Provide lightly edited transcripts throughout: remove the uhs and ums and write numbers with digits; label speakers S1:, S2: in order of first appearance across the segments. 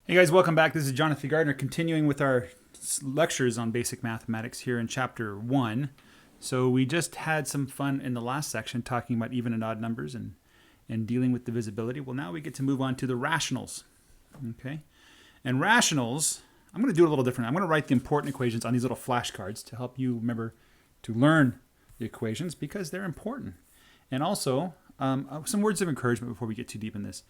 S1: Hey guys, welcome back. This is Jonathan Gardner continuing with our lectures on basic mathematics here in chapter 1. So we just had some fun in the last section talking about even and odd numbers and dealing with divisibility. Well, now we get to move on to the rationals. Okay? And rationals, I'm going to do it a little different. I'm going to write the important equations on these little flashcards to help you remember to learn the equations because they're important. And also, some words of encouragement before we get too deep in this.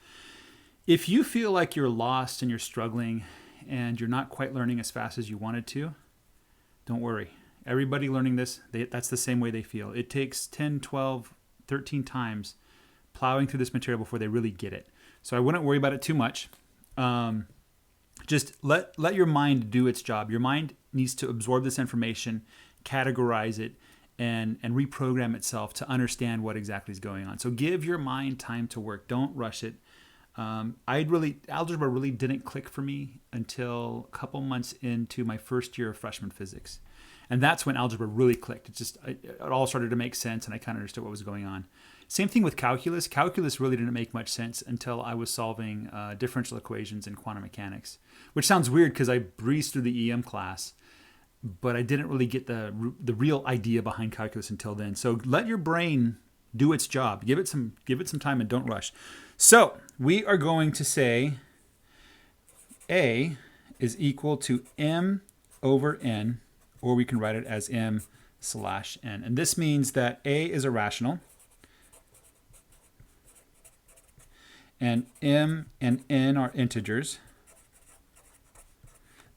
S1: If you feel like you're lost and you're struggling and you're not quite learning as fast as you wanted to, don't worry. Everybody learning this, that's the same way they feel. It takes 10, 12, 13 times plowing through this material before they really get it. So I wouldn't worry about it too much. Just let your mind do its job. Your mind needs to absorb this information, categorize it, and reprogram itself to understand what exactly is going on. So give your mind time to work. Don't rush it. Algebra really didn't click for me until a couple months into my first year of freshman physics. And that's when algebra really clicked. It all started to make sense and I kind of understood what was going on. Same thing with calculus. Calculus really didn't make much sense until I was solving differential equations in quantum mechanics, which sounds weird because I breezed through the EM class, but I didn't really get the real idea behind calculus until then. So let your brain do its job. Give it some time and don't rush. So we are going to say A is equal to M over N, or we can write it as M slash N. And this means that A is a rational, and M and N are integers,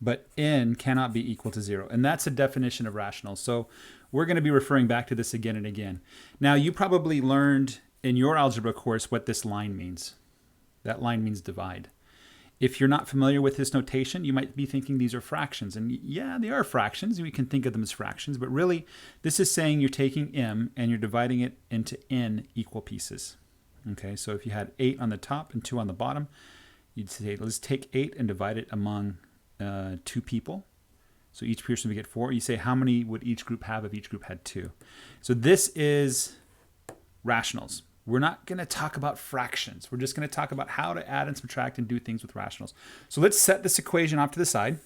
S1: but N cannot be equal to 0. And that's a definition of rational. So we're going to be referring back to this again and again. Now, you probably learned in your algebra course what this line means. That line means divide. If you're not familiar with this notation, you might be thinking these are fractions. And yeah, they are fractions. We can think of them as fractions. But really, this is saying you're taking M and you're dividing it into N equal pieces. Okay, so if you had 8 on the top and 2 on the bottom, you'd say, let's take 8 and divide it among 2 people. So each person would get 4. You say, how many would each group have if each group had 2? So this is rationals. We're not going to talk about fractions. We're just going to talk about how to add and subtract and do things with rationals. So let's set this equation off to the side.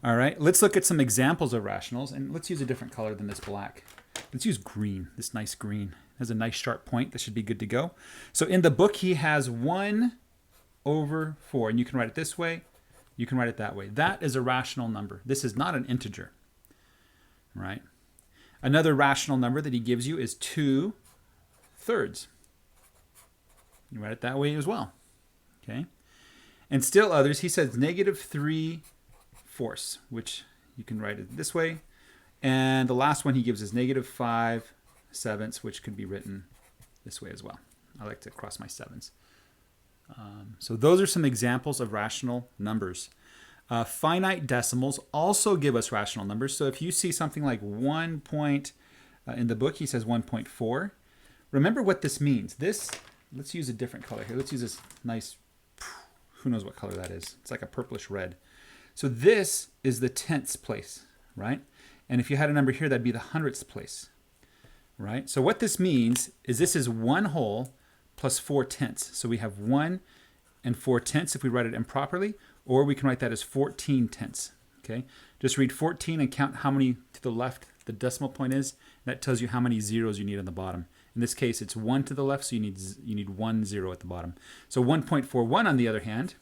S1: All right, let's look at some examples of rationals, and let's use a different color than this black. Let's use green, this nice green. It has a nice sharp point. That should be good to go. So in the book, he has 1 over 4, and you can write it this way. You can write it that way. That is a rational number. This is not an integer, right? Another rational number that he gives you is 2/3. You write it that way as well, okay? And still others, he says -3/4, which you can write it this way. And the last one he gives is -5/7, which could be written this way as well. I like to cross my 7s. So those are some examples of rational numbers. Finite decimals also give us rational numbers. So if you see something like 1 point, in the book he says 1.4. Remember what this means. Let's use a different color here. Let's use this nice, who knows what color that is. It's like a purplish red. So this is the 10th place, right? And if you had a number here, that'd be the 100th place, right? So what this means is this is 1 whole plus 4/10. So we have 1 and 4/10 if we write it improperly, or we can write that as 14/10. Okay? Just read 14 and count how many to the left the decimal point is. That tells you how many zeros you need on the bottom. In this case, it's 1 to the left, so you need 1 0 at the bottom. So 1.41, on the other hand,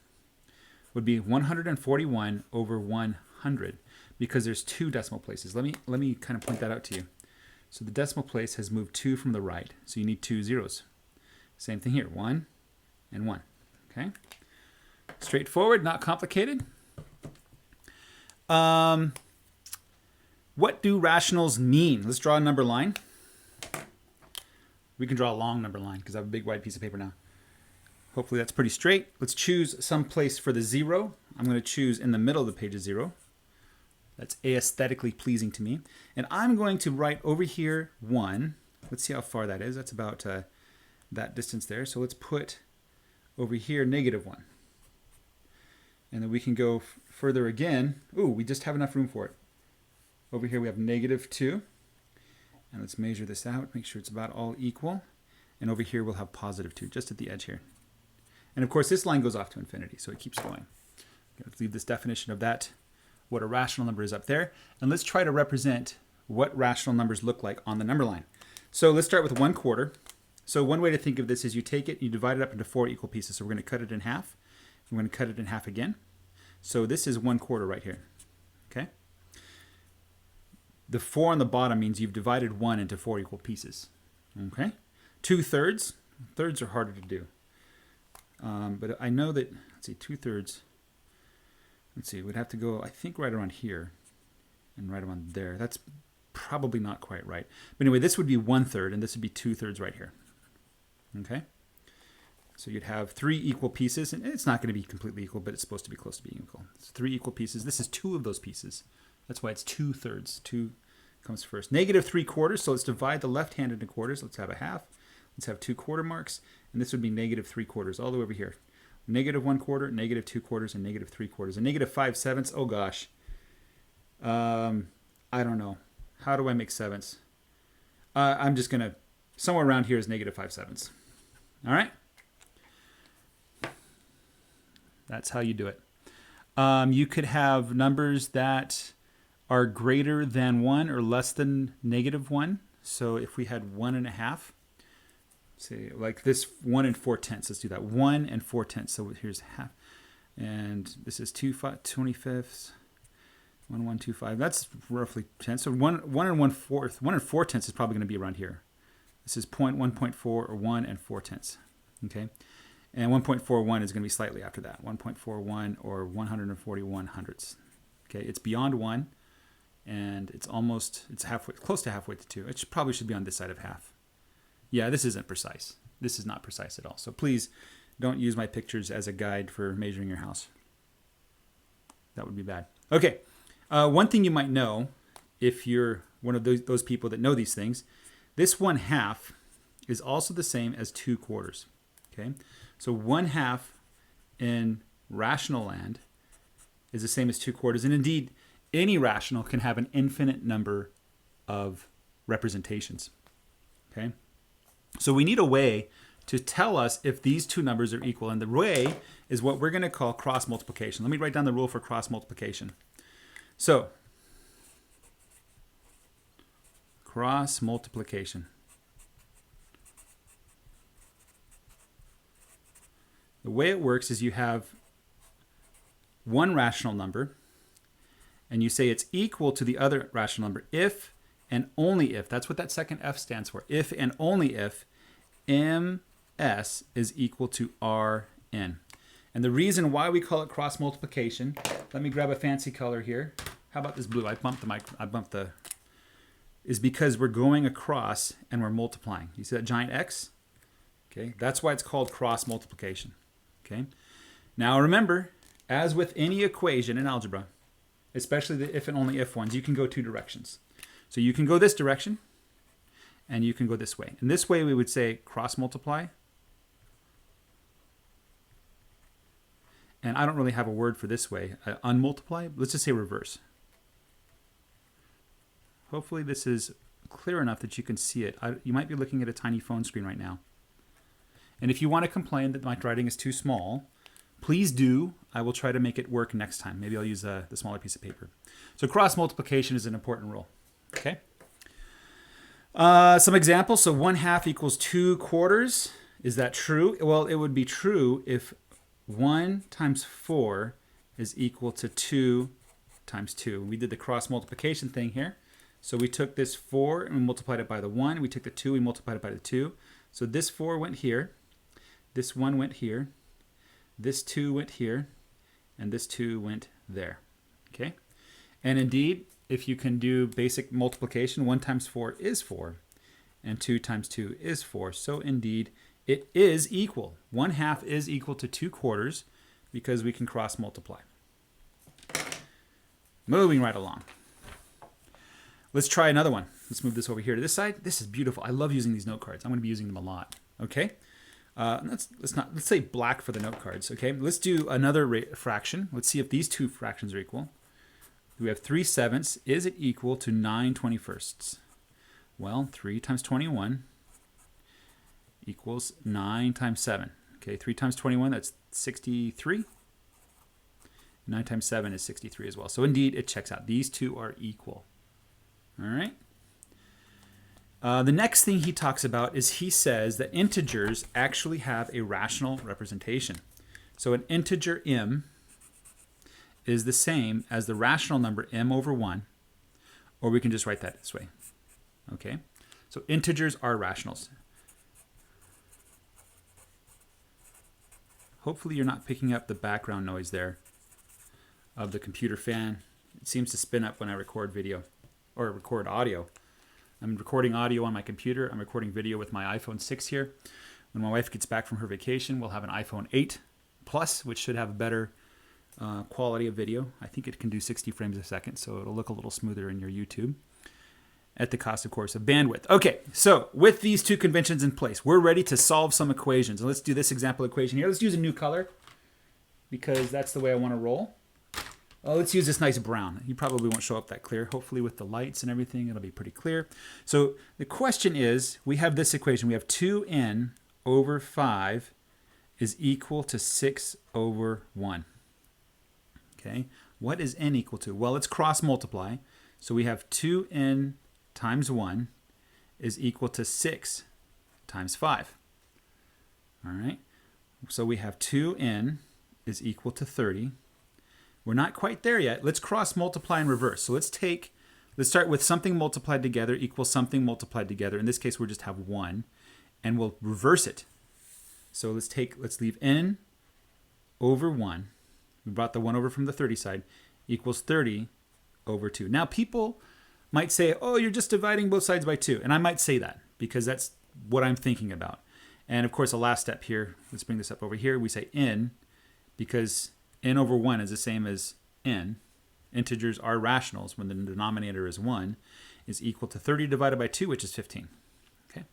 S1: would be 141 over 100 because there's 2 decimal places. Let me kind of point that out to you. So the decimal place has moved 2 from the right, so you need 2 zeros. Same thing here, 1 and 1. Okay? Straightforward, not complicated. What do rationals mean? Let's draw a number line. We can draw a long number line because I have a big wide piece of paper now. Hopefully that's pretty straight. Let's choose some place for the 0. I'm going to choose in the middle of the page of 0. That's aesthetically pleasing to me. And I'm going to write over here 1. Let's see how far that is. That's about that distance there. So let's put over here -1. And then we can go further again. Ooh, we just have enough room for it. Over here we have -2. And let's measure this out, make sure it's about all equal. And over here we'll have +2, just at the edge here. And of course this line goes off to infinity, so it keeps going. Let's leave this definition of that, what a rational number is up there. And let's try to represent what rational numbers look like on the number line. So let's start with 1/4. So one way to think of this is you take it, you divide it up into 4 equal pieces. So we're going to cut it in half. We're going to cut it in half again. So this is 1/4 right here. Okay. The 4 on the bottom means you've divided 1 into 4 equal pieces. Okay. 2/3. Thirds are harder to do. But I know that, let's see, 2/3. Let's see, we'd have to go, I think, right around here and right around there. That's probably not quite right. But anyway, this would be 1/3 and this would be 2/3 right here. Okay. So you'd have 3 equal pieces, and it's not going to be completely equal, but it's supposed to be close to being equal. It's 3 equal pieces. This is 2 of those pieces. That's why it's 2/3. 2 comes first. -3/4. So let's divide the left hand into quarters. Let's have a half. Let's have 2 quarter marks, and this would be -3/4 all the way over here. -1/4, -2/4, and -3/4, and -5/7. Oh gosh. I don't know. How do I make sevenths? I'm just gonna, somewhere around here is -5/7. All right. That's how you do it. You could have numbers that are greater than 1 or less than -1. So if we had 1.5, say like this 1 4/10. Let's do that. 1 4/10. So here's half. And this is 2/25. 1 125. That's roughly 10. So 1 1/4. 1 4/10 is probably going to be around here. This is 1.4 or 1 4/10. Okay. And 1.41 is going to be slightly after that. 1.41 or 141 hundredths. Okay, it's beyond 1, and it's halfway, close to halfway to 2. It probably should be on this side of half. Yeah, this isn't precise. This is not precise at all. So please don't use my pictures as a guide for measuring your house. That would be bad. Okay, one thing you might know, if you're one of those people that know these things, this 1/2 is also the same as 2/4. Okay. So 1/2 in rational land is the same as 2/4. And indeed, any rational can have an infinite number of representations. Okay. So we need a way to tell us if these two numbers are equal. And the way is what we're going to call cross multiplication. Let me write down the rule for cross multiplication. So cross multiplication. The way it works is you have one rational number, and you say it's equal to the other rational number if and only if, that's what that second F stands for, if and only if MS is equal to RN. And the reason why we call it cross multiplication, let me grab a fancy color here. How about this blue? I bumped the, is because we're going across and we're multiplying. You see that giant X? Okay, that's why it's called cross multiplication. Okay. Now remember, as with any equation in algebra, especially the if and only if ones, you can go 2 directions. So you can go this direction, and you can go this way. And this way we would say cross multiply. And I don't really have a word for this way. Unmultiply. Let's just say reverse. Hopefully this is clear enough that you can see it. You might be looking at a tiny phone screen right now. And if you want to complain that my writing is too small, please do. I will try to make it work next time. Maybe I'll use the smaller piece of paper. So cross multiplication is an important rule. Okay. Some examples. So 1/2 equals 2/4. Is that true? Well, it would be true if 1 times 4 is equal to 2 times 2. We did the cross multiplication thing here. So we took this 4 and we multiplied it by the 1. We took the 2, we multiplied it by the 2. So this 4 went here. This 1 went here. This 2 went here. And this 2 went there. Okay? And indeed, if you can do basic multiplication, 1 times 4 is 4. And 2 times 2 is 4. So indeed, it is equal. 1/2 is equal to 2/4 because we can cross multiply. Moving right along. Let's try another one. Let's move this over here to this side. This is beautiful. I love using these note cards. I'm going to be using them a lot. Okay. Let's say black for the note cards. Okay. Let's do another fraction. Let's see if these two fractions are equal. We have 3/7. Is it equal to 9/21? Well, 3 times 21 equals 9 times 7. Okay, 3 times 21, that's 63. 9 times 7 is 63 as well. So indeed, it checks out. These two are equal. All right. The next thing he talks about is he says that integers actually have a rational representation. So an integer m is the same as the rational number m over 1, or we can just write that this way. Okay? So integers are rationals. Hopefully you're not picking up the background noise there of the computer fan. It seems to spin up when I record video or record audio. I'm recording audio on my computer. I'm recording video with my iPhone 6 here. When my wife gets back from her vacation, we'll have an iPhone 8 Plus, which should have better quality of video. I think it can do 60 frames a second, so it'll look a little smoother in your YouTube at the cost, of course, of bandwidth. Okay, so with these two conventions in place, we're ready to solve some equations. And let's do this example equation here. Let's use a new color because that's the way I want to roll. Let's use this nice brown. You probably won't show up that clear. Hopefully with the lights and everything, it'll be pretty clear. So the question is, we have this equation. We have 2n over 5 is equal to 6 over 1. Okay, what is n equal to? Well, let's cross multiply. So we have 2n times 1 is equal to 6 times 5. All right, so we have 2n is equal to 30. We're not quite there yet. Let's cross multiply and reverse. So let's start with something multiplied together equals something multiplied together. In this case, we'll just have 1, and we'll reverse it. So let's leave n over 1. We brought the 1 over from the 30 side, equals 30 over 2. Now, people might say, oh, you're just dividing both sides by 2. And I might say that because that's what I'm thinking about. And of course, the last step here, let's bring this up over here. We say n because n over 1 is the same as n. Integers are rationals when the denominator is 1, is equal to 30 divided by 2, which is 15. Okay,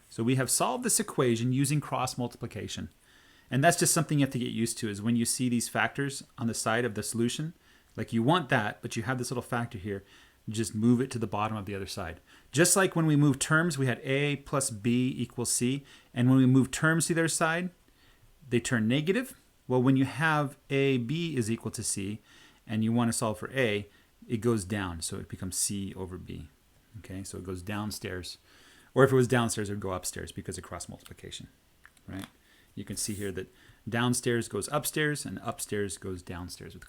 S1: so we have solved this equation using cross multiplication. And that's just something you have to get used to, is when you see these factors on the side of the solution, like you want that, but you have this little factor here, you just move it to the bottom of the other side. Just like when we move terms, we had a plus b equals c, and when we move terms to the other side, they turn negative. Well, when you have ab is equal to c, and you want to solve for a, it goes down, so it becomes c over b. Okay, so it goes downstairs. Or if it was downstairs, it would go upstairs because of cross multiplication, right? You can see here that downstairs goes upstairs and upstairs goes downstairs with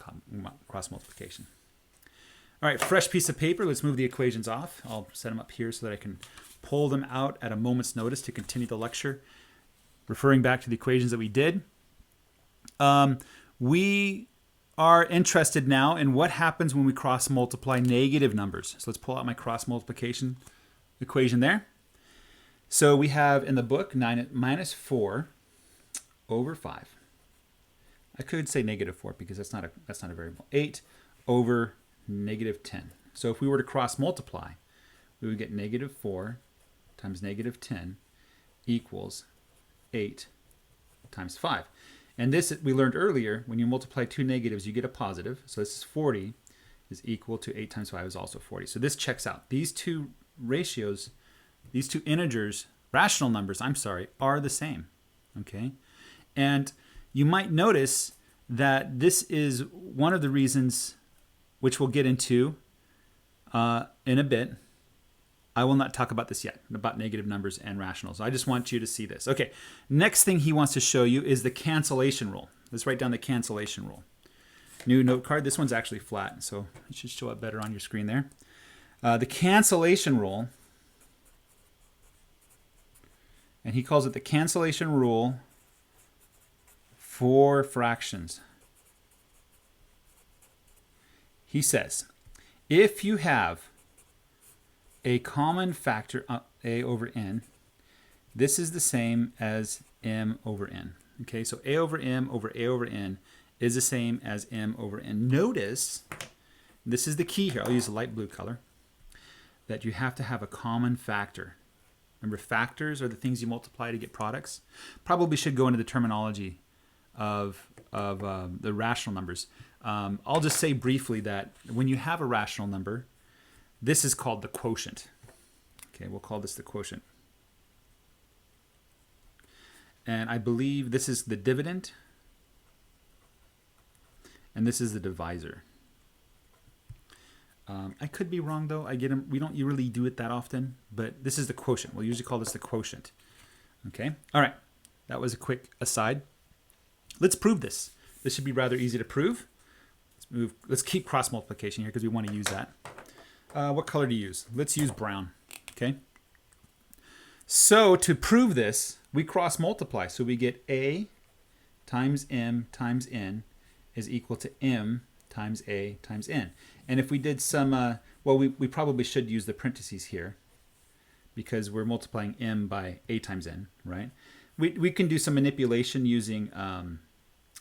S1: cross multiplication. All right, fresh piece of paper. Let's move the equations off. I'll set them up here so that I can pull them out at a moment's notice to continue the lecture, referring back to the equations that we did. We are interested now in what happens when we cross multiply negative numbers. So let's pull out my cross multiplication equation there. So we have in the book 9 minus 4 over 5. I could say negative 4 because that's not a variable. 8 over negative 10. So if we were to cross multiply, we would get negative 4 times negative 10 equals 8 times 5. And this we learned earlier, when you multiply two negatives, you get a positive. So this is 40 is equal to 8 times 5 is also 40. So this checks out. These two ratios, these two integers, rational numbers, are the same. Okay? And you might notice that this is one of the reasons, which we'll get into in a bit. I will not talk about this yet, about negative numbers and rationals. I just want you to see this. Okay, next thing he wants to show you is the cancellation rule. Let's write down the cancellation rule. New note card. This one's actually flat, so it should show up better on your screen there. The cancellation rule, and he calls it the cancellation rule for fractions. He says, if you have a common factor, a over n, this is the same as m over n. Okay, so a over m over a over n is the same as m over n. Notice, this is the key here, I'll use a light blue color, that you have to have a common factor. Remember, factors are the things you multiply to get products. Probably should go into the terminology of the rational numbers. I'll just say briefly that when you have a rational number, this is called the quotient. Okay, we'll call this the quotient. And I believe this is the dividend. and this is the divisor. I could be wrong though. I get them. We don't really do it that often, but this is the quotient. We'll usually call this the quotient. Okay. All right. That was a quick aside. Let's prove this. This should be rather easy to prove. Let's keep cross multiplication here because we want to use that. What color to use? Let's use brown. Okay. So to prove this, we cross multiply. So we get A times M times N is equal to M times A times N. And if we did some, well, we probably should use the parentheses here because we're multiplying M by A times N, right? We can do some manipulation using,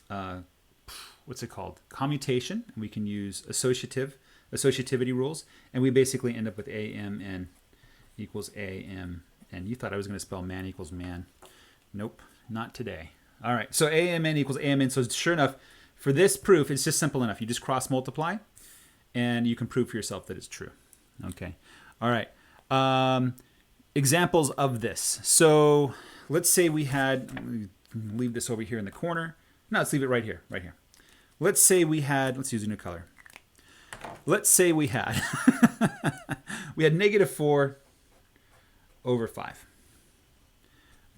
S1: what's it called? Commutation. And we can use associativity rules. And we basically end up with AMN equals AM. And you thought I was going to spell man equals man. Nope, not today. All right, so AMN equals AMN. So sure enough, for this proof, it's just simple enough. You just cross multiply, and you can prove for yourself that it's true. Okay. All right. Examples of this. So let's say we had, let me leave this over here in the corner. No, let's leave it right here, right here. Let's say we had, let's use a new color. Let's say we had, we had -4 over 5.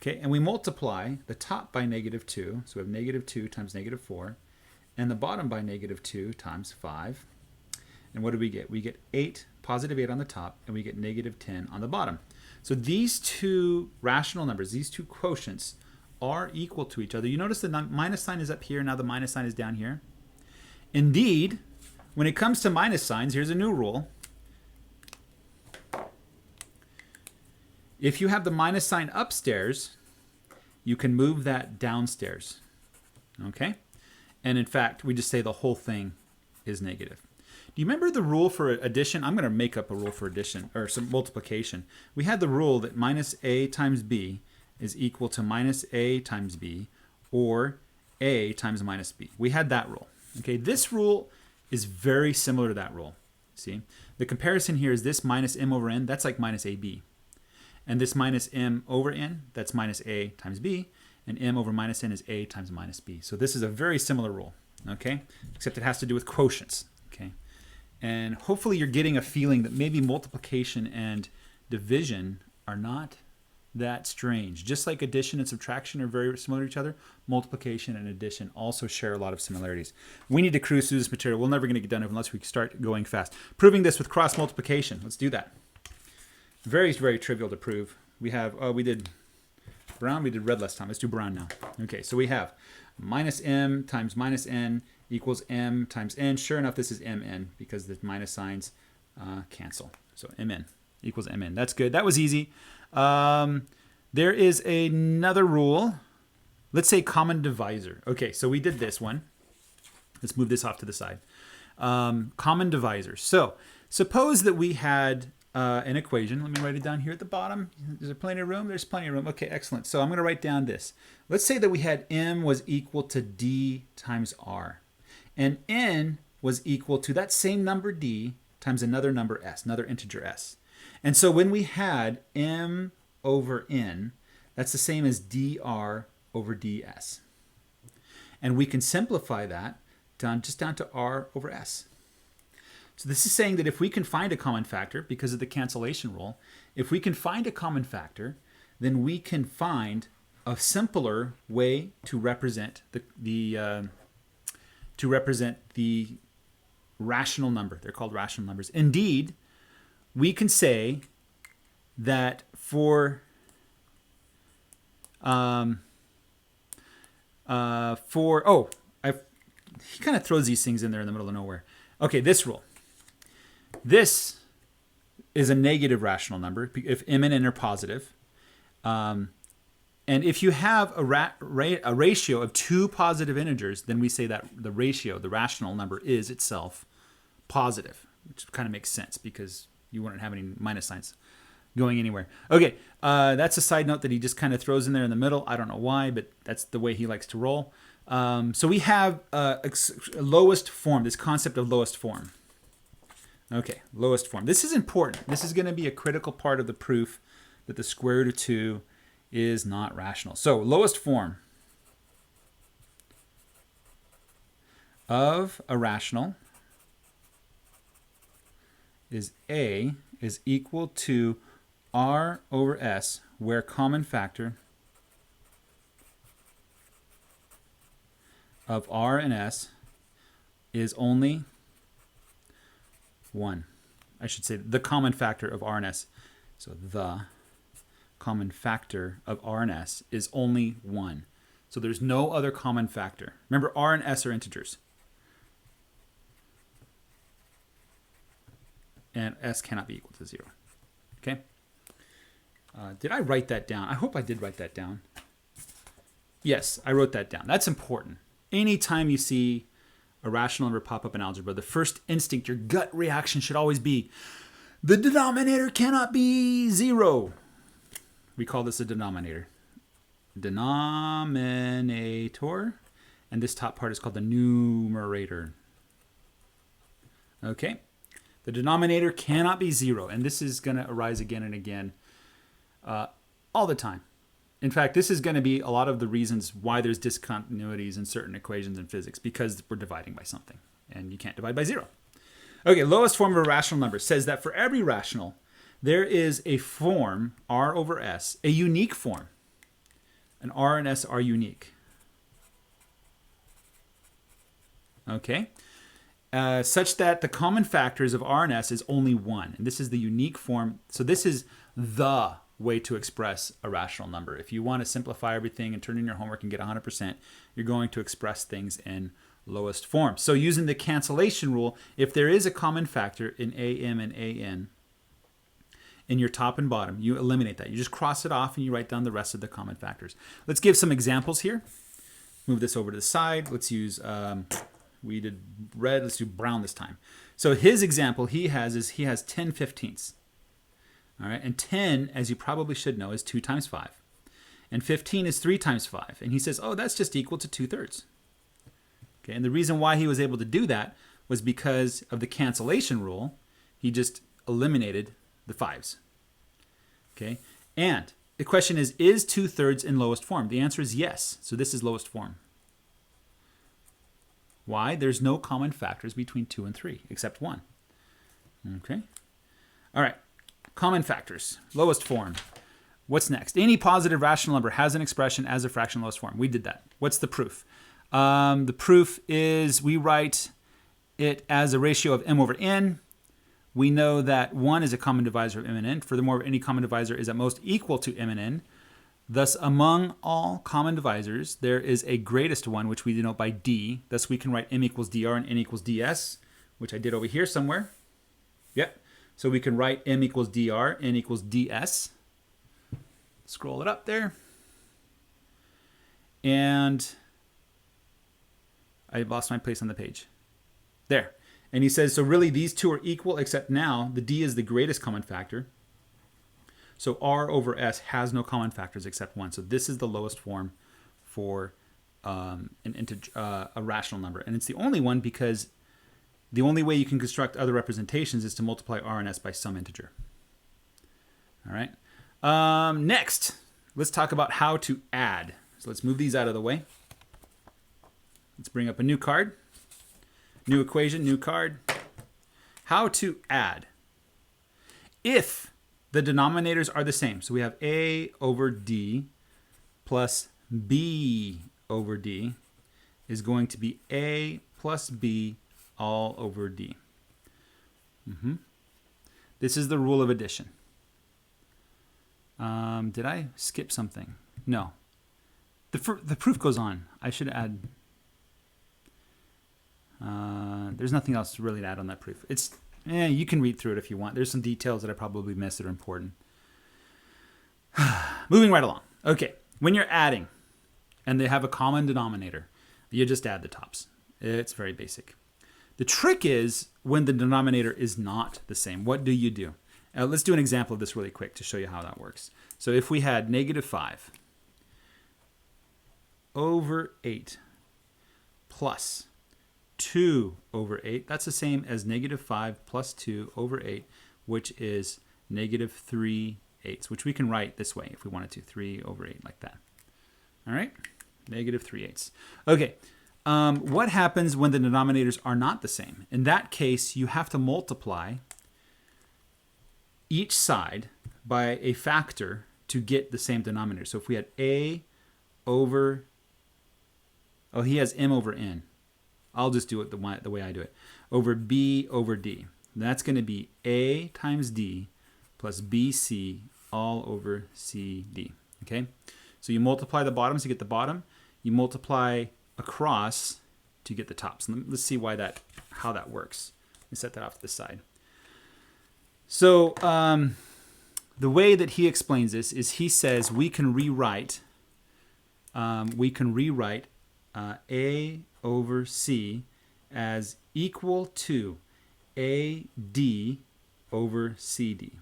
S1: Okay, and we multiply the top by -2. So we have -2 times -4. And the bottom by -2 times 5. And what do we get? We get 8, positive 8 on the top, and we get -10 on the bottom. So these two rational numbers, these two quotients, are equal to each other. You notice the minus sign is up here, now the minus sign is down here. Indeed, when it comes to minus signs, here's a new rule. If you have the minus sign upstairs, you can move that downstairs. Okay? And in fact, we just say the whole thing is negative. Do you remember the rule for addition? I'm going to make up a rule for addition, or some multiplication. We had the rule that minus A times B is equal to minus A times B, or A times minus B. We had that rule. Okay, this rule is very similar to that rule. See? The comparison here is this minus M over N, that's like minus AB. And this minus M over N, that's minus A times B. And M over minus N is A times minus B. So this is a very similar rule, okay? Except it has to do with quotients, okay? And hopefully you're getting a feeling that maybe multiplication and division are not that strange. Just like addition and subtraction are very similar to each other, multiplication and addition also share a lot of similarities. We need to cruise through this material. We're never going to get done unless we start going fast. Proving this with cross multiplication. Let's do that. Very, very trivial to prove. We have, we did brown, we did red last time. Let's do brown now. Okay, so we have minus M times minus N equals M times N. Sure enough, this is Mn because the minus signs cancel. So Mn equals Mn. That's good. That was easy. There is another rule. Let's say common divisor. Okay, so we did this one. Let's move this off to the side. Common divisor. So suppose that we had an equation. Let me write it down here at the bottom. Is there plenty of room? There's plenty of room. Okay, excellent. So I'm going to write down this. Let's say that we had M was equal to D times R. And N was equal to that same number D times another number S, another integer S. And so when we had M over N, that's the same as dr over ds. And we can simplify that just down to r over s. So this is saying that if we can find a common factor, because of the cancellation rule, if we can find a common factor, then we can find a simpler way to represent the rational number. They're called rational numbers. Indeed, we can say that for he kind of throws these things in there in the middle of nowhere. Okay, this rule. This is a negative rational number if m and n are positive. And if you have a ratio of two positive integers, then we say that the ratio, the rational number, is itself positive, which kind of makes sense because you wouldn't have any minus signs going anywhere. Okay, that's a side note that he just kind of throws in there in the middle. I don't know why, but that's the way he likes to roll. So we have lowest form, this concept of lowest form. Okay, lowest form. This is important. This is going to be a critical part of the proof that the square root of 2 is not rational. So lowest form. of a rational is A is equal to R over S, where common factor of R and S is only 1. I should say the common factor of R and S. So the common factor of R and S is only 1. So there's no other common factor. Remember, R and S are integers. And S cannot be equal to 0. Okay? Did I write that down? I hope I did write that down. Yes, I wrote that down. That's important. Anytime you see a rational number pop up in algebra, the first instinct, your gut reaction should always be, the denominator cannot be 0. We call this a denominator. Denominator. And this top part is called the numerator. Okay? The denominator cannot be 0. And this is going to arise again and again all the time. In fact, this is going to be a lot of the reasons why there's discontinuities in certain equations in physics, because we're dividing by something, and you can't divide by 0. Okay, lowest form of a rational number says that for every rational, there is a form, R over S, a unique form. And R and S are unique. Okay? Such that the common factors of R and S is only 1. And this is the unique form. So this is the way to express a rational number. If you want to simplify everything and turn in your homework and get 100%, you're going to express things in lowest form. So using the cancellation rule, if there is a common factor in AM and AN in your top and bottom, you eliminate that. You just cross it off and you write down the rest of the common factors. Let's give some examples here. Move this over to the side. Let's use, we did red, let's do brown this time. So his example he has 10/15. All right, and 10, as you probably should know, is 2 times 5. And 15 is 3 times 5. And he says, oh, that's just equal to 2/3. Okay, and the reason why he was able to do that was because of the cancellation rule. He just eliminated the 5s. Okay, and the question is 2/3 in lowest form? The answer is yes. So this is lowest form. Why? There's no common factors between 2 and 3, except 1. Okay, all right. Common factors, lowest form. What's next? Any positive rational number has an expression as a fraction lowest form. We did that. What's the proof? The proof is we write it as a ratio of m over n. We know that 1 is a common divisor of m and n. Furthermore, any common divisor is at most equal to m and n. Thus, among all common divisors, there is a greatest one, which we denote by d. Thus, we can write m equals dr and n equals ds, which I did over here somewhere. Yep. So we can write m equals dr, n equals ds. Scroll it up there. And I lost my place on the page. There. And he says, so really these two are equal, except now the d is the greatest common factor. So r over s has no common factors except 1. So this is the lowest form for a rational number. And it's the only one because the only way you can construct other representations is to multiply r and s by some integer. All right. Next, let's talk about how to add. So let's move these out of the way. Let's bring up a new card. New equation, new card. How to add. If the denominators are the same, so we have a over d plus b over d is going to be a plus b all over d. This is the rule of addition. Did I skip something? No. The proof goes on. I should add. There's nothing else really to add on that proof. You can read through it if you want. There's some details that I probably missed that are important. Moving right along. Okay, when you're adding and they have a common denominator, you just add the tops. It's very basic. The trick is when the denominator is not the same. What do you do? Let's do an example of this really quick to show you how that works. So if we had -5 over 8 plus 2 over 8, that's the same as -5 plus 2 over 8, which is -3/8, which we can write this way if we wanted to, 3 over 8 like that. All right, -3/8. Okay, what happens when the denominators are not the same? In that case, you have to multiply each side by a factor to get the same denominator. So if we had a over, oh, he has m over n. I'll just do it the way I do it. Over b over d. That's going to be a times d plus bc all over cd. Okay? So you multiply the bottoms to get the bottom. You multiply across to get the tops. And let's see how that works. Let me set that off to the side. So the way that he explains this is he says we can rewrite a over c as equal to AD over CD.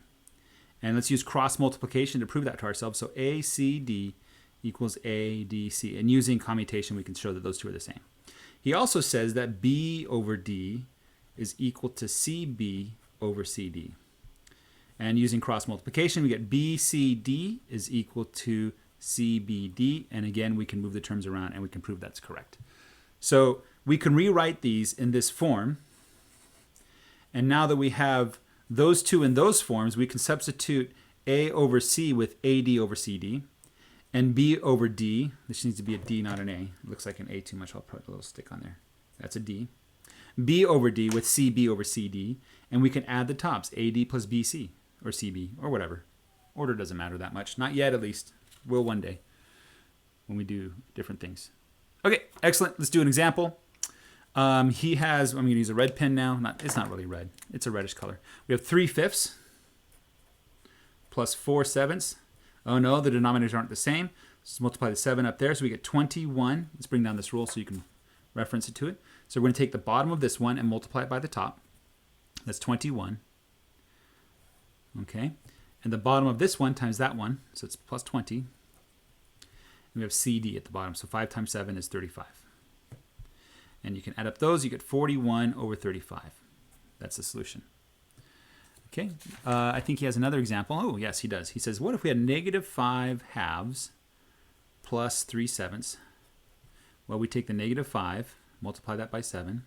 S1: And let's use cross multiplication to prove that to ourselves. So ACD equals ADC. And using commutation, we can show that those two are the same. He also says that B over D is equal to CB over CD. And using cross multiplication, we get BCD is equal to CBD. And again, we can move the terms around and we can prove that's correct. So we can rewrite these in this form. And now that we have those two in those forms, we can substitute A over C with AD over CD. And B over D, this needs to be a D, not an A. It looks like an A too much. I'll put a little stick on there. That's a D. B over D with CB over CD. And we can add the tops, AD plus BC, or CB, or whatever. Order doesn't matter that much. Not yet, at least. Will one day, when we do different things. Okay, excellent. Let's do an example. He has, I'm going to use a red pen now. It's not really red. It's a reddish color. We have 3/5 plus 4/7. Oh no, the denominators aren't the same. Let's multiply the 7 up there. So we get 21. Let's bring down this rule so you can reference it to it. So we're going to take the bottom of this one and multiply it by the top. That's 21. Okay. And the bottom of this one times that one. So it's plus 20. And we have CD at the bottom. So 5 times 7 is 35. And you can add up those. You get 41 over 35. That's the solution. Okay. I think he has another example. Oh, yes, he does. He says, what if we had -5/2 plus 3/7? Well, we take the -5, multiply that by 7,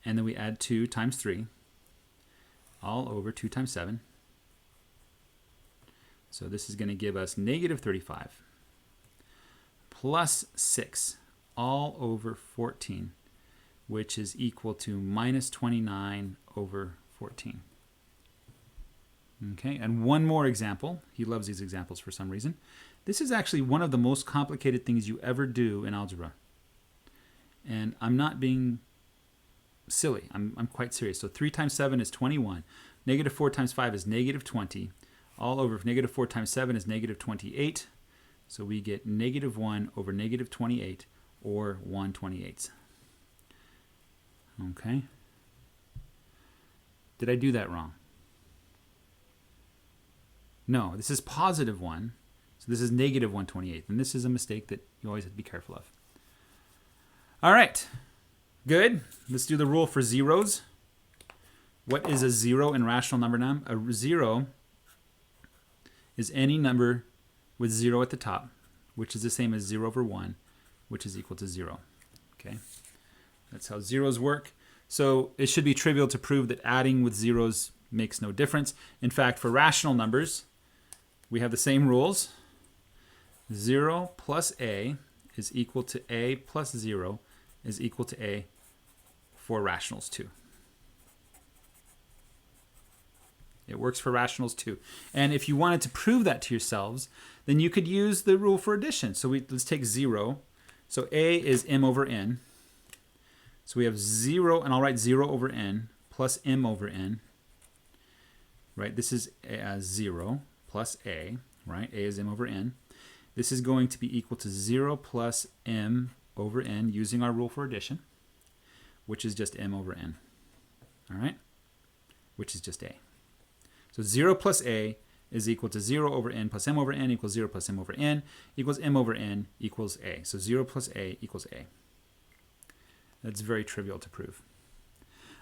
S1: and then we add 2 times 3, all over 2 times 7. So this is going to give us -35 plus 6, all over 14, which is equal to -29 over 14. Okay, and one more example. He loves these examples for some reason. This is actually one of the most complicated things you ever do in algebra. And I'm not being silly. I'm quite serious. So 3 times 7 is 21. -4 times 5 is -20. All over -4 times 7 is -28. So we get -1 over -28, or 1/28. Okay. Did I do that wrong? No, this is +1. So this is -1/28. And this is a mistake that you always have to be careful of. All right. Good. Let's do the rule for zeros. What is a zero in rational number now? A zero is any number with 0 at the top, which is the same as 0 over 1, which is equal to 0. Okay. That's how zeros work. So it should be trivial to prove that adding with zeros makes no difference. In fact, for rational numbers, we have the same rules. 0 plus a is equal to a plus 0 is equal to a for rationals too. It works for rationals too. And if you wanted to prove that to yourselves, then you could use the rule for addition. So let's take 0. So a is m over n. So we have 0, and I'll write 0 over n plus m over n. Right? This is 0 plus a. Right? A is m over n. This is going to be equal to 0 plus m over n using our rule for addition, which is just m over n. All right? Which is just a. So 0 plus a is equal to 0 over n plus m over n equals 0 plus m over n equals m over n equals a. So 0 plus a equals a. That's very trivial to prove.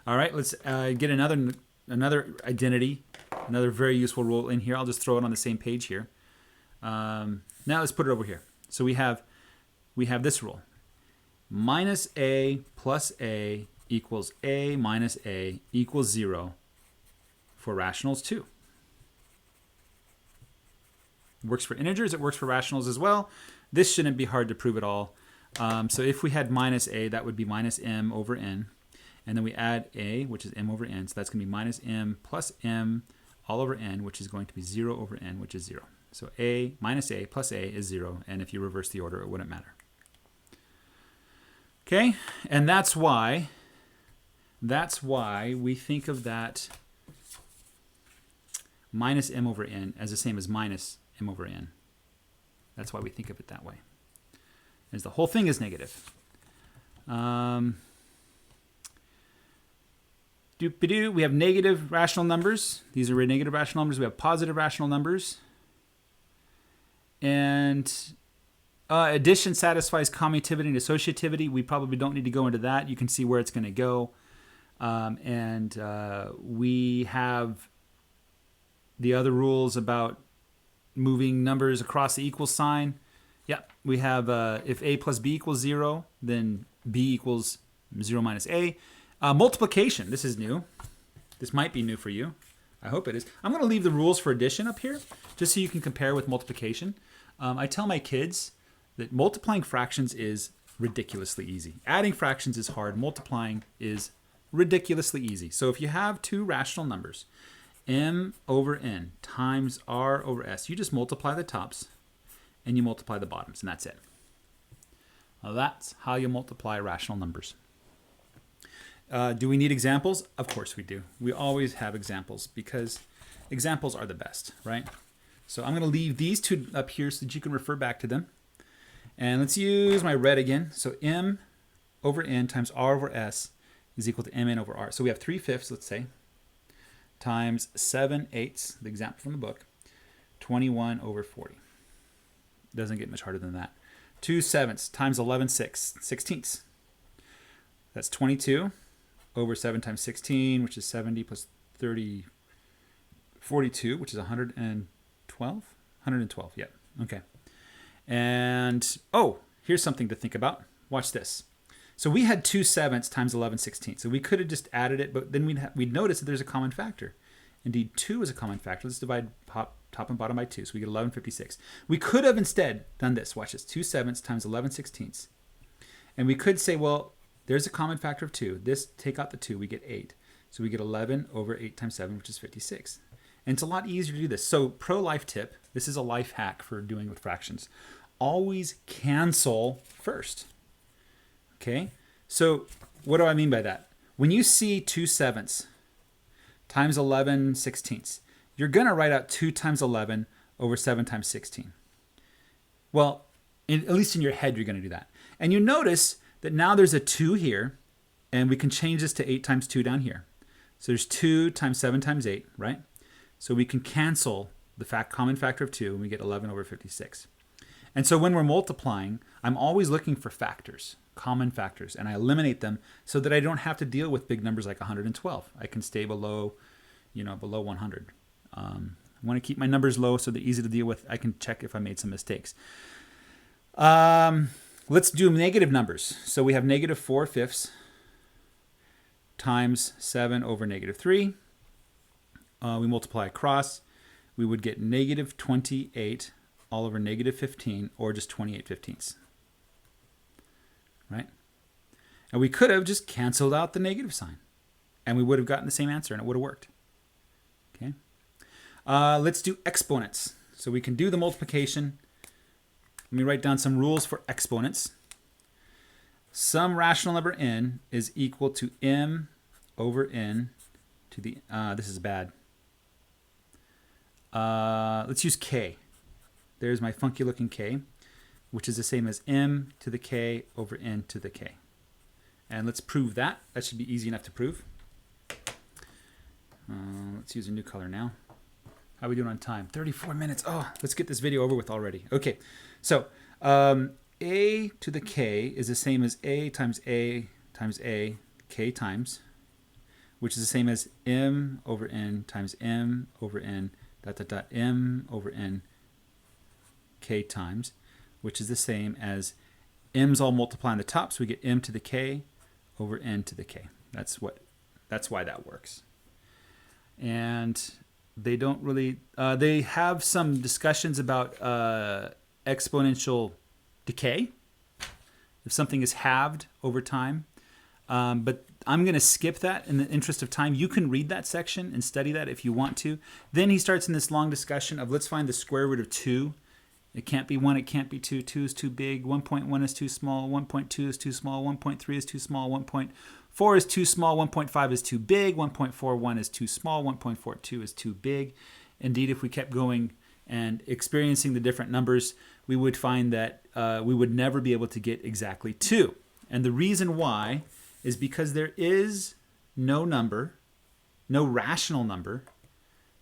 S1: All right, let's get another identity, another very useful rule in here. I'll just throw it on the same page here. Now let's put it over here. So we have this rule. minus a plus a equals a minus a equals 0 for rationals too. It works for integers, it works for rationals as well. This shouldn't be hard to prove at all. So if we had minus a, that would be minus m over n. And then we add a, which is m over n. So that's going to be minus m plus m all over n, which is going to be 0 over n, which is 0. So a minus a plus a is 0. And if you reverse the order, it wouldn't matter. Okay, and that's why we think of that minus m over n as the same as minus m over n. That's why we think of it that way. As the whole thing is negative. We have negative rational numbers. These are negative rational numbers. We have positive rational numbers. And addition satisfies commutativity and associativity. We probably don't need to go into that. You can see where it's going to go. We have the other rules about moving numbers across the equal sign. Yeah, we have if a plus b equals 0, then b equals 0 minus a. Multiplication, this is new. This might be new for you. I hope it is. I'm going to leave the rules for addition up here, just so you can compare with multiplication. I tell my kids that multiplying fractions is ridiculously easy. Adding fractions is hard. Multiplying is ridiculously easy. So if you have two rational numbers, m over n times r over s, you just multiply the tops and you multiply the bottoms, and that's it. Now that's how you multiply rational numbers. Do we need examples? Of course we do. We always have examples because examples are the best, right? So I'm going to leave these two up here so that you can refer back to them. And let's use my red again. So m over n times r over s is equal to mn over r. So we have 3/5, let's say, times 7/8, the example from the book, 21 over 40. Doesn't get much harder than that. 2/7 times 11/16. That's 22 over 7 times 16, which is 70 plus 30, 42, which is 112? 112, yeah, okay. And, oh, here's something to think about. Watch this. So we had 2/7 times 11/16. So we could have just added it, but then we'd notice that there's a common factor. Indeed, 2 is a common factor. Let's divide top and bottom by 2. So we get 11/56. We could have instead done this. Watch this. 2/7 times 11/16. And we could say, well, there's a common factor of 2. This, take out the 2, we get 8. So we get 11 over 8 times 7, which is 56. And it's a lot easier to do this. So pro-life tip, this is a life hack for doing with fractions. Always cancel first. Okay? So what do I mean by that? When you see 2/7 times 11/16, you're going to write out 2 times 11 over 7 times 16. Well, at least in your head, you're going to do that. And you notice that now there's a 2 here, and we can change this to 8 times 2 down here. So there's 2 times 7 times 8, right? So we can cancel the common factor of 2, and we get 11 over 56. And so when we're multiplying, I'm always looking for factors, common factors, and I eliminate them so that I don't have to deal with big numbers like 112. I can stay below, below 100. I want to keep my numbers low so they're easy to deal with. I can check if I made some mistakes. Let's do negative numbers. So we have negative 4/5 times 7 over negative 3. We multiply across. We would get negative 28 all over negative 15, or just 28/15. Right? And we could have just canceled out the negative sign, and we would have gotten the same answer, and it would have worked. Okay. Let's do exponents. So we can do the multiplication. Let me write down some rules for exponents. Some rational number n is equal to m over n to the, this is bad. Let's use k. There's my funky looking k, which is the same as m to the k over n to the k. And let's prove that. That should be easy enough to prove. Let's use a new color now. How are we doing on time? 34 minutes. Oh, let's get this video over with already. Okay, so a to the k is the same as a times a times a, k times, which is the same as m over n times m over n dot dot dot m over n k times, which is the same as m's all multiply on the top, so we get m to the k over n to the k. That's why that works. And they don't really, they have some discussions about exponential decay, if something is halved over time. But I'm going to skip that in the interest of time. You can read that section and study that if you want to. Then he starts in this long discussion of let's find the square root of 2. It can't be 1, it can't be 2. 2 is too big. 1.1 is too small. 1.2 is too small. 1.3 is too small. 1.4 is too small. 1.5 is too big. 1.41 is too small. 1.42 is too big. Indeed, if we kept going and experiencing the different numbers, we would find that we would never be able to get exactly 2. And the reason why is because there is no number, no rational number,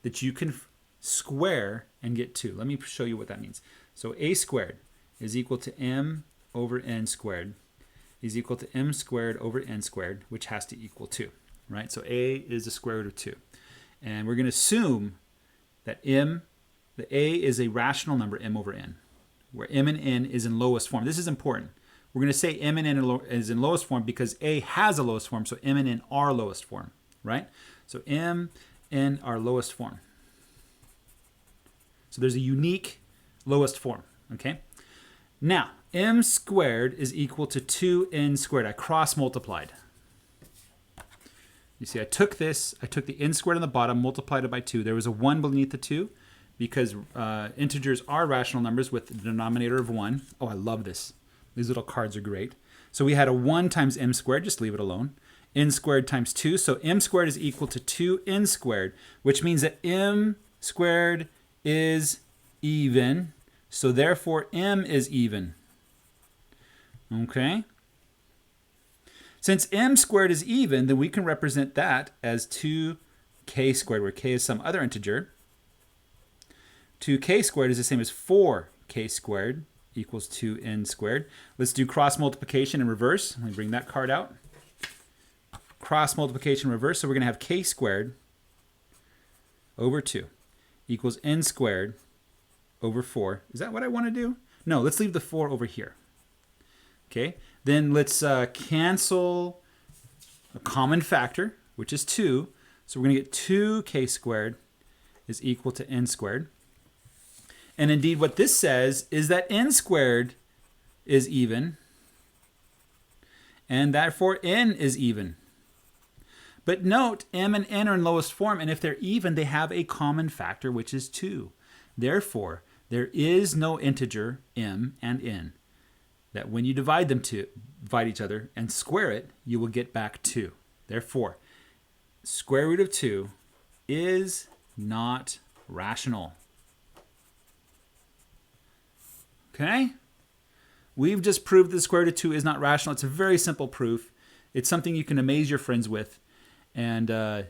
S1: that you can square and get 2. Let me show you what that means. So a squared is equal to m over n squared is equal to m squared over n squared, which has to equal 2, right? So a is the square root of 2. And we're going to assume that the a is a rational number, m over n, where m and n is in lowest form. This is important. We're going to say m and n is in lowest form because a has a lowest form, so m and n are lowest form, right? So m, n are lowest form. So there's a unique lowest form, okay? Now, m squared is equal to 2n squared. I cross-multiplied. You see, I took the n squared on the bottom, multiplied it by 2. There was a 1 beneath the 2 because integers are rational numbers with the denominator of 1. Oh, I love this. These little cards are great. So we had a 1 times m squared, just leave it alone. N squared times 2, so m squared is equal to 2n squared, which means that m squared is even, so therefore m is even. Okay? Since m squared is even, then we can represent that as 2k squared, where k is some other integer. 2k squared is the same as 4k squared equals 2n squared. Let's do cross multiplication in reverse. Let me bring that card out. Cross multiplication in reverse, so we're going to have k squared over 2 equals n squared over 4. Is that what I want to do? No, let's leave the 4 over here. Okay, then let's cancel a common factor, which is 2. So we're going to get 2k squared is equal to n squared. And indeed, what this says is that n squared is even, and therefore n is even. But note, m and n are in lowest form, and if they're even, they have a common factor, which is 2. Therefore, there is no integer m and n that when you divide each other and square it, you will get back 2. Therefore, square root of 2 is not rational. Okay? We've just proved that the square root of 2 is not rational. It's a very simple proof. It's something you can amaze your friends with. And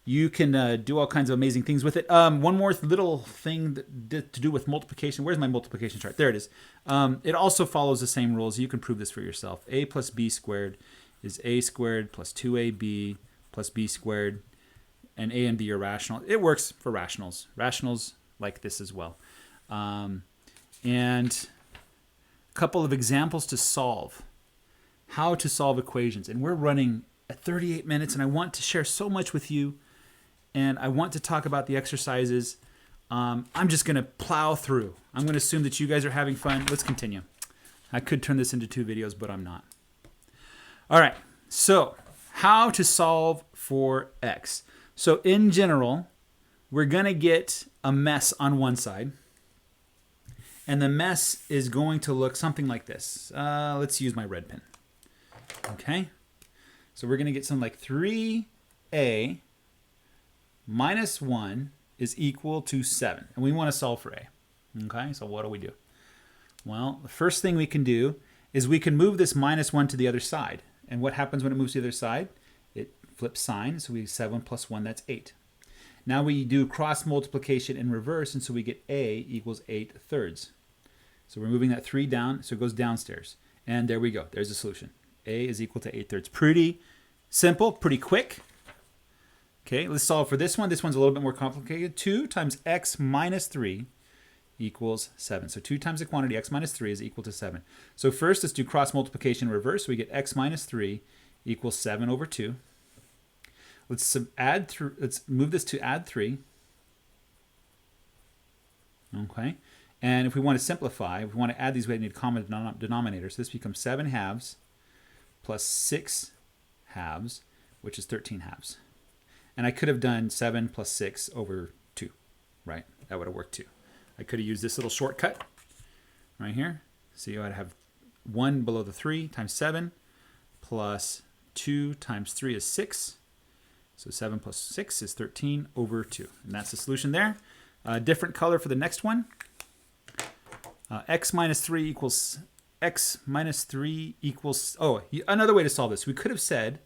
S1: you can do all kinds of amazing things with it. One more little thing to do with multiplication. Where's my multiplication chart? There it is. It also follows the same rules. You can prove this for yourself. A plus b squared is a squared plus 2ab plus b squared. And a and b are rational. It works for rationals. Rationals like this as well. And a couple of examples to solve. How to solve equations. And we're running at 38 minutes, and I want to share so much with you. And I want to talk about the exercises. I'm just going to plow through. I'm going to assume that you guys are having fun. Let's continue. I could turn this into 2 videos, but I'm not. All right. So how to solve for x. So in general, we're going to get a mess on one side. And the mess is going to look something like this. Let's use my red pen. Okay. So we're going to get something like 3a minus 1 is equal to 7. And we want to solve for a. Okay, so what do? Well, the first thing we can do is we can move this minus 1 to the other side. And what happens when it moves to the other side? It flips sign, so we have 7 plus 1, that's 8. Now we do cross multiplication in reverse, and so we get a equals 8 thirds. So we're moving that 3 down, so it goes downstairs. And there we go, there's the solution. A is equal to 8 thirds. Pretty simple, pretty quick. Okay, let's solve for this one. This one's a little bit more complicated. 2 times x minus 3 equals 7. So 2 times the quantity x minus 3 is equal to 7. So first, let's do cross multiplication reverse. We get x minus 3 equals 7 over 2. Let's move this to add 3. Okay. And if we want to simplify, if we want to add these, we need common denominators. So this becomes 7 halves plus 6 halves, which is 13 halves. And I could have done 7 plus 6 over 2, right? That would have worked too. I could have used this little shortcut right here. So you would have 1 below the 3 times 7 plus 2 times 3 is 6. So 7 plus 6 is 13 over 2. And that's the solution there. Different color for the next one. X minus 3 equals... Oh, another way to solve this. We could have said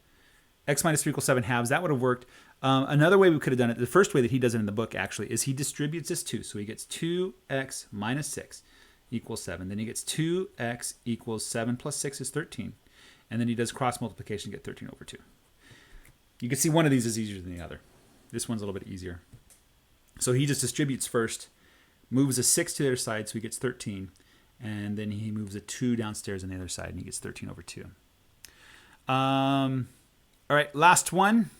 S1: x minus 3 equals 7 halves. That would have worked. Another way we could have done it, the first way that he does it in the book actually, is he distributes this 2. So he gets 2x minus 6 equals 7. Then he gets 2x equals 7 plus 6 is 13. And then he does cross multiplication to get 13 over 2. You can see one of these is easier than the other. This one's a little bit easier. So he just distributes first, moves a 6 to the other side, so he gets 13. And then he moves a 2 downstairs on the other side, and he gets 13 over 2. All right, last one.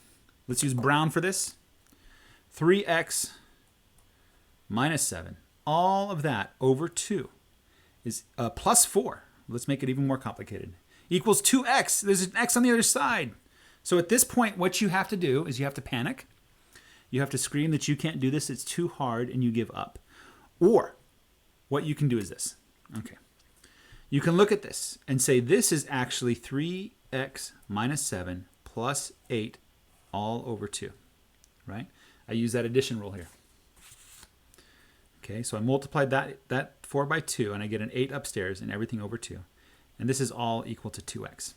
S1: Let's use brown for this. 3x minus 7. All of that over 2 is plus 4. Let's make it even more complicated. Equals 2x. There's an x on the other side. So at this point, what you have to do is you have to panic. You have to scream that you can't do this. It's too hard, and you give up. Or what you can do is this. Okay. You can look at this and say this is actually 3x minus 7 plus 8 all over 2, right? I use that addition rule here. Okay, so I multiplied that 4 by 2, and I get an 8 upstairs and everything over 2. And this is all equal to 2x.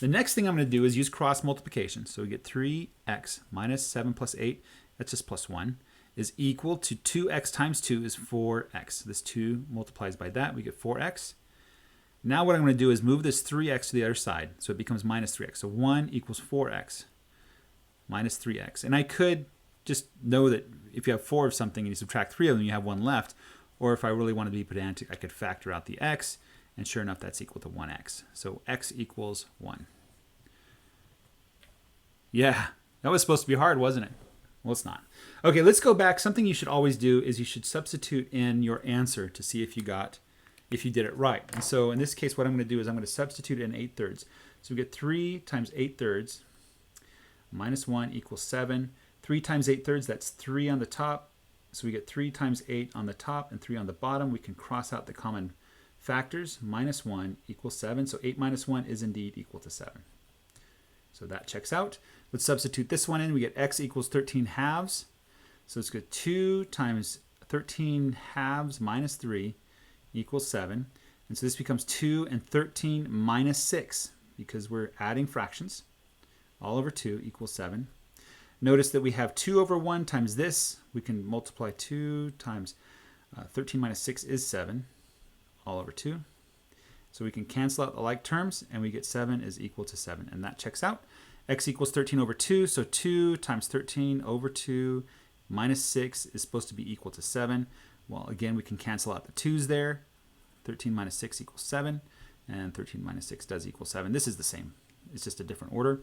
S1: The next thing I'm going to do is use cross multiplication. So we get 3x minus 7 plus 8, that's just plus 1, is equal to 2x times 2 is 4x. This 2 multiplies by that, we get 4x. Now what I'm going to do is move this 3x to the other side, so it becomes minus 3x. So 1 equals 4x minus 3x. And I could just know that if you have 4 of something and you subtract 3 of them, you have 1 left. Or if I really wanted to be pedantic, I could factor out the x, and sure enough, that's equal to 1x. So x equals 1. Yeah, that was supposed to be hard, wasn't it? Well, it's not. Okay, let's go back. Something you should always do is you should substitute in your answer to see if you did it right. And so in this case, what I'm going to do is I'm going to substitute in 8/3. So we get 3 times 8/3 minus 1 equals 7. 3 times 8/3, that's 3 on the top. So we get 3 times 8 on the top and 3 on the bottom. We can cross out the common factors. Minus 1 equals 7. So 8 minus 1 is indeed equal to 7. So that checks out. Let's substitute this one in. We get x equals 13 halves. So let's go 2 times 13 halves minus 3 equals 7. And so this becomes 2 and 13 minus 6 because we're adding fractions. All over 2 equals 7. Notice that we have 2 over 1 times this. We can multiply 2 times 13 minus 6 is 7. All over 2. So we can cancel out the like terms, and we get 7 is equal to 7. And that checks out. X equals 13 over 2. So 2 times 13 over 2 minus 6 is supposed to be equal to 7. Well, again, we can cancel out the 2's there. 13 minus 6 equals 7. And 13 minus 6 does equal 7. This is the same. It's just a different order.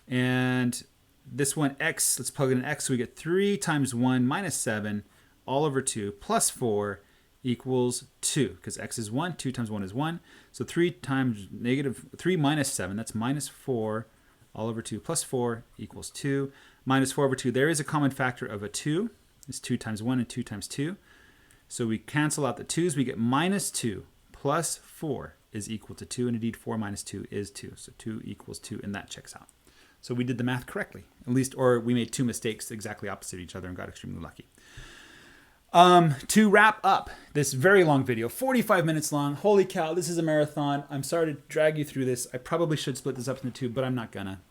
S1: And this one, x, let's plug in an x. So we get 3 times 1 minus 7 all over 2 plus 4 equals 2. Because x is 1. 2 times 1 is 1. So 3 times negative 3 minus 7, that's minus 4 all over 2 plus 4 equals 2. Minus 4 over 2, there is a common factor of a 2. It's 2 times 1 and 2 times 2. So we cancel out the 2's. We get minus 2 plus 4 is equal to 2. And indeed, 4 minus 2 is 2. So 2 equals 2, and that checks out. So we did the math correctly, at least, or we made 2 mistakes exactly opposite each other and got extremely lucky. To wrap up this very long video, 45 minutes long. Holy cow, this is a marathon. I'm sorry to drag you through this. I probably should split this up into 2, but I'm not gonna,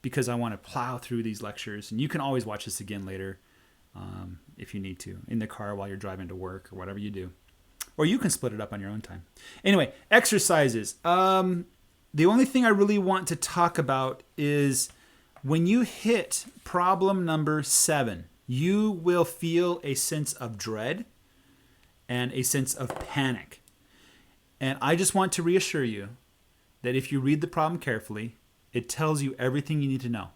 S1: because I want to plow through these lectures. And you can always watch this again later if you need to, in the car while you're driving to work or whatever you do. Or you can split it up on your own time. Anyway, exercises. The only thing I really want to talk about is when you hit problem number 7, you will feel a sense of dread and a sense of panic. And I just want to reassure you that if you read the problem carefully, it tells you everything you need to know.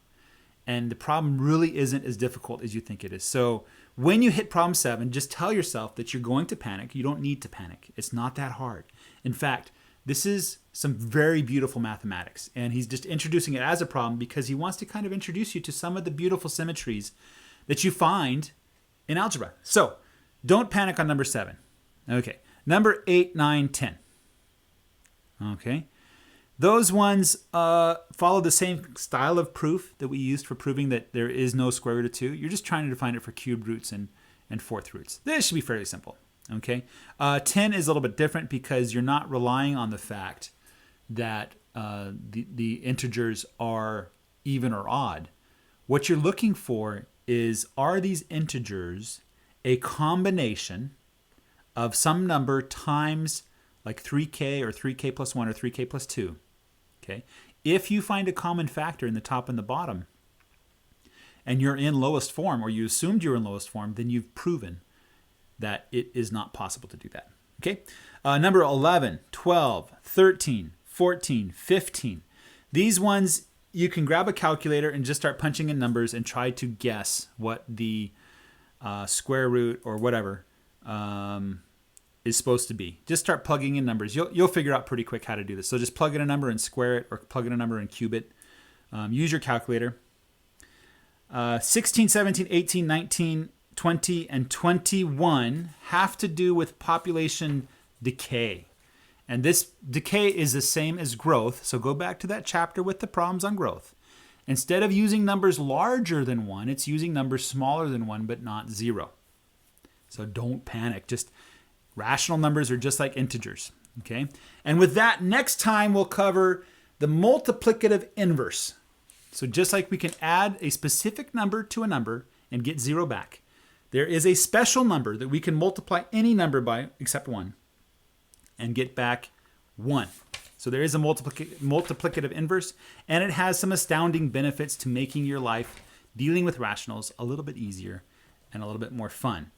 S1: And the problem really isn't as difficult as you think it is. So when you hit problem 7, just tell yourself that you're going to panic. You don't need to panic. It's not that hard. In fact, this is some very beautiful mathematics. And he's just introducing it as a problem because he wants to kind of introduce you to some of the beautiful symmetries that you find in algebra. So don't panic on number 7. Okay. Number 8, 9, 10. Okay. Those ones follow the same style of proof that we used for proving that there is no square root of 2. You're just trying to find it for cubed roots and fourth roots. This should be fairly simple. Okay. 10 is a little bit different because you're not relying on the fact that the integers are even or odd. What you're looking for is, are these integers a combination of some number times like 3k or 3k plus 1 or 3k plus 2. Okay. If you find a common factor in the top and the bottom, and you're in lowest form, or you assumed you're in lowest form, then you've proven that it is not possible to do that. Okay. Number 11, 12, 13, 14, 15. These ones, you can grab a calculator and just start punching in numbers and try to guess what the square root or whatever is supposed to be. Just start plugging in numbers. You'll figure out pretty quick how to do this. So just plug in a number and square it, or plug in a number and cube it. Use your calculator. 16, 17, 18, 19, 20, and 21 have to do with population decay. And this decay is the same as growth. So go back to that chapter with the problems on growth. Instead of using numbers larger than 1, it's using numbers smaller than 1, but not 0. So don't panic. Just rational numbers are just like integers. Okay. And with that, next time we'll cover the multiplicative inverse. So just like we can add a specific number to a number and get 0 back, there is a special number that we can multiply any number by except 1 and get back 1. So there is a multiplicative inverse, and it has some astounding benefits to making your life dealing with rationals a little bit easier and a little bit more fun.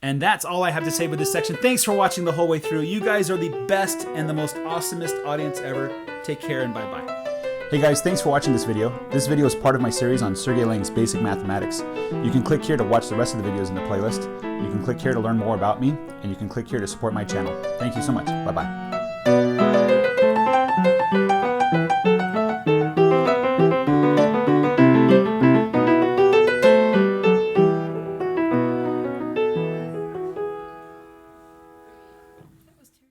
S1: And that's all I have to say with this section. Thanks for watching the whole way through. You guys are the best and the most awesomest audience ever. Take care and bye-bye. Hey guys, thanks for watching this video. This video is part of my series on Sergey Lang's Basic Mathematics. You can click here to watch the rest of the videos in the playlist. You can click here to learn more about me, and you can click here to support my channel. Thank you so much. Bye-bye.